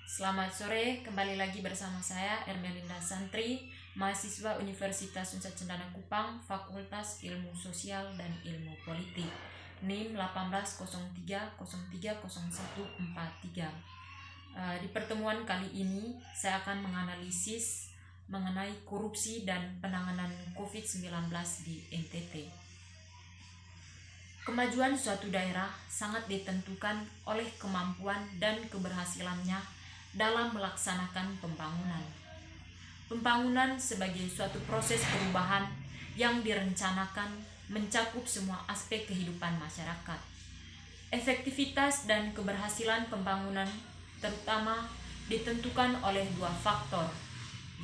Selamat sore, kembali lagi bersama saya Ermelinda Santri, mahasiswa Universitas Nusa Cendana Kupang, Fakultas Ilmu Sosial dan Ilmu Politik, NIM 1803030143. Di pertemuan kali ini saya akan menganalisis mengenai korupsi dan penanganan COVID-19 di NTT. Kemajuan suatu daerah sangat ditentukan oleh kemampuan dan keberhasilannya dalam melaksanakan pembangunan. Pembangunan sebagai suatu proses perubahan yang direncanakan mencakup semua aspek kehidupan masyarakat. Efektivitas dan keberhasilan pembangunan terutama ditentukan oleh dua faktor,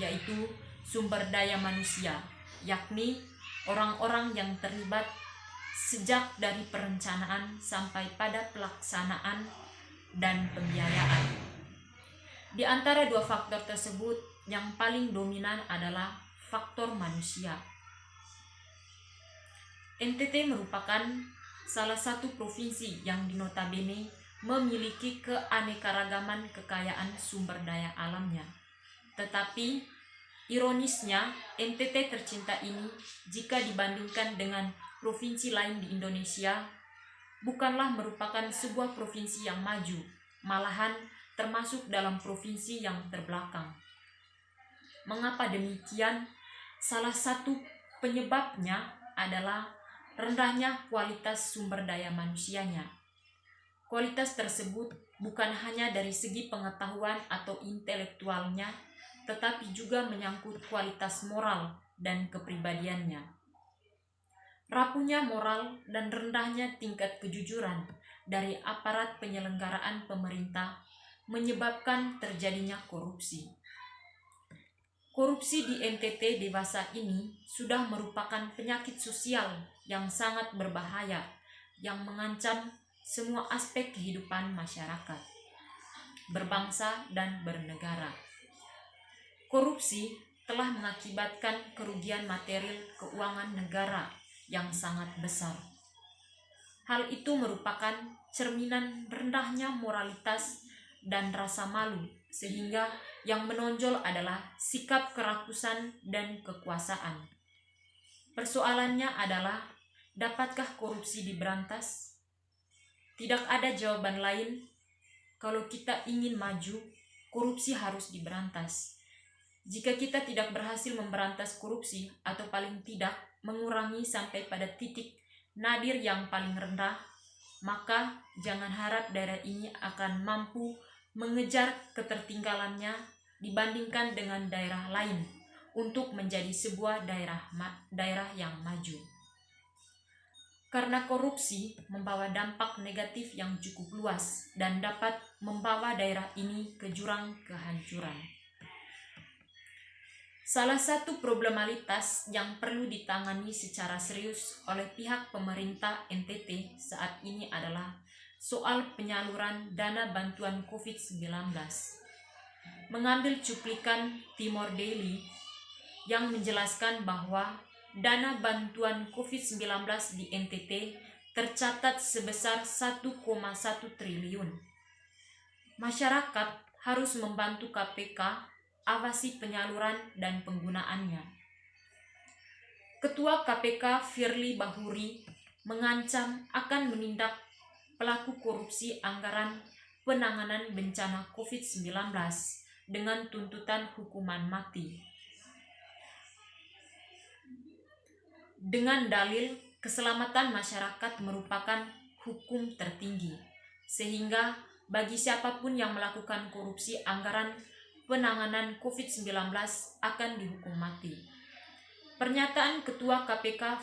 yaitu sumber daya manusia, yakni orang-orang yang terlibat sejak dari perencanaan sampai pada pelaksanaan dan pembiayaan. Di antara dua faktor tersebut, yang paling dominan adalah faktor manusia. NTT merupakan salah satu provinsi yang notabene memiliki keanekaragaman kekayaan sumber daya alamnya. Tetapi, ironisnya, NTT tercinta ini jika dibandingkan dengan provinsi lain di Indonesia, bukanlah merupakan sebuah provinsi yang maju, malahan termasuk dalam provinsi yang terbelakang. Mengapa demikian? Salah satu penyebabnya adalah rendahnya kualitas sumber daya manusianya. Kualitas tersebut bukan hanya dari segi pengetahuan atau intelektualnya, tetapi juga menyangkut kualitas moral dan kepribadiannya. Rapuhnya moral dan rendahnya tingkat kejujuran dari aparat penyelenggaraan pemerintah menyebabkan terjadinya korupsi. Korupsi di NTT dewasa ini sudah merupakan penyakit sosial yang sangat berbahaya yang mengancam semua aspek kehidupan masyarakat, berbangsa dan bernegara. Korupsi telah mengakibatkan kerugian material keuangan negara yang sangat besar. Hal itu merupakan cerminan rendahnya moralitas dan rasa malu, sehingga yang menonjol adalah sikap kerakusan dan kekuasaan. Persoalannya adalah, dapatkah korupsi diberantas? Tidak ada jawaban lain. Kalau kita ingin maju, korupsi harus diberantas. Jika kita tidak berhasil memberantas korupsi, atau paling tidak mengurangi sampai pada titik nadir yang paling rendah, maka jangan harap daerah ini akan mampu mengejar ketertinggalannya dibandingkan dengan daerah lain untuk menjadi sebuah daerah yang maju. Karena korupsi membawa dampak negatif yang cukup luas dan dapat membawa daerah ini ke jurang kehancuran. Salah satu problematitas yang perlu ditangani secara serius oleh pihak pemerintah NTT saat ini adalah soal penyaluran dana bantuan COVID-19. Mengambil cuplikan Timor Daily yang menjelaskan bahwa dana bantuan COVID-19 di NTT tercatat sebesar 1,1 triliun. Masyarakat harus membantu KPK awasi penyaluran dan penggunaannya. Ketua KPK Firly Bahuri mengancam akan menindak pelaku korupsi anggaran penanganan bencana COVID-19 dengan tuntutan hukuman mati. Dengan dalil keselamatan masyarakat merupakan hukum tertinggi, sehingga bagi siapapun yang melakukan korupsi anggaran penanganan COVID-19 akan dihukum mati. Pernyataan Ketua KPK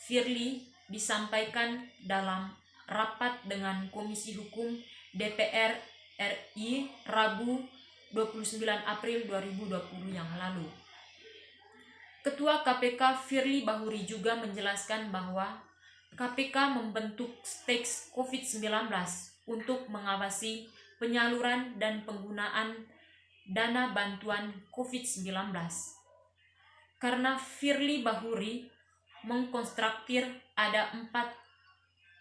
Firly disampaikan dalam rapat dengan Komisi Hukum DPR RI Rabu 29 April 2020 yang lalu. Ketua KPK Firly Bahuri juga menjelaskan bahwa KPK membentuk Task COVID-19 untuk mengawasi penyaluran dan penggunaan dana bantuan COVID-19. Karena Firly Bahuri mengkonstruktir ada 4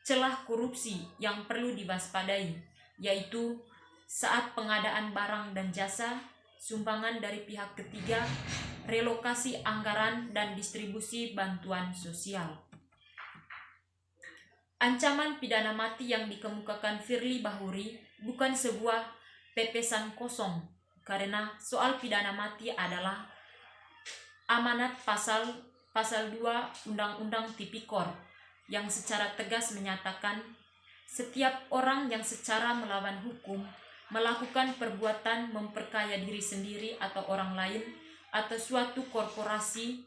celah korupsi yang perlu diwaspadai, yaitu saat pengadaan barang dan jasa, sumbangan dari pihak ketiga, relokasi anggaran, dan distribusi bantuan sosial. Ancaman pidana mati yang dikemukakan Firly Bahuri bukan sebuah pepesan kosong, karena soal pidana mati adalah amanat pasal 2 Undang-Undang Tipikor yang secara tegas menyatakan setiap orang yang secara melawan hukum melakukan perbuatan memperkaya diri sendiri atau orang lain atau suatu korporasi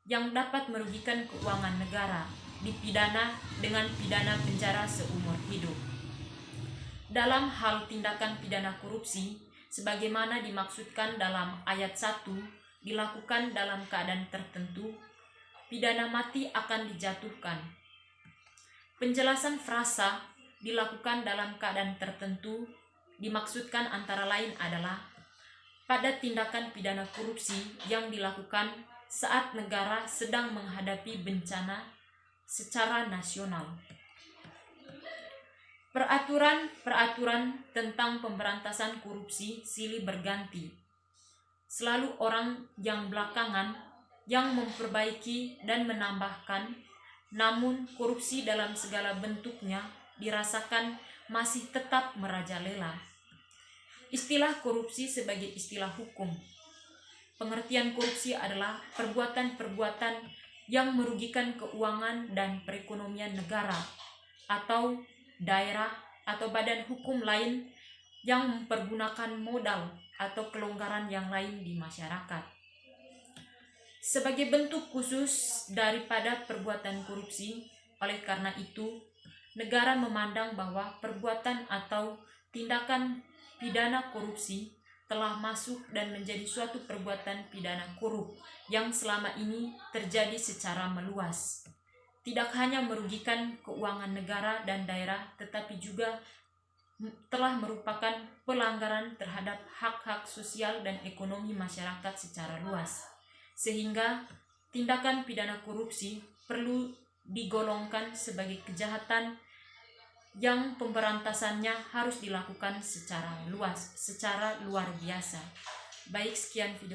yang dapat merugikan keuangan negara dipidana dengan pidana penjara seumur hidup. Dalam hal tindakan pidana korupsi, sebagaimana dimaksudkan dalam ayat 1, dilakukan dalam keadaan tertentu, pidana mati akan dijatuhkan. Penjelasan frasa dilakukan dalam keadaan tertentu dimaksudkan antara lain adalah pada tindakan pidana korupsi yang dilakukan saat negara sedang menghadapi bencana secara nasional. Peraturan tentang pemberantasan korupsi silih berganti. Selalu orang yang belakangan yang memperbaiki dan menambahkan, namun korupsi dalam segala bentuknya dirasakan masih tetap merajalela. Istilah korupsi sebagai istilah hukum. Pengertian korupsi adalah perbuatan-perbuatan yang merugikan keuangan dan perekonomian negara atau daerah atau badan hukum lain yang mempergunakan modal atau kelonggaran yang lain di masyarakat. Sebagai bentuk khusus daripada perbuatan korupsi, oleh karena itu, negara memandang bahwa perbuatan atau tindakan pidana korupsi telah masuk dan menjadi suatu perbuatan pidana korup yang selama ini terjadi secara meluas. Tidak hanya merugikan keuangan negara dan daerah, tetapi juga telah merupakan pelanggaran terhadap hak-hak sosial dan ekonomi masyarakat secara luas. Sehingga tindakan pidana korupsi perlu digolongkan sebagai kejahatan yang pemberantasannya harus dilakukan secara luas, secara luar biasa. Baik, sekian video.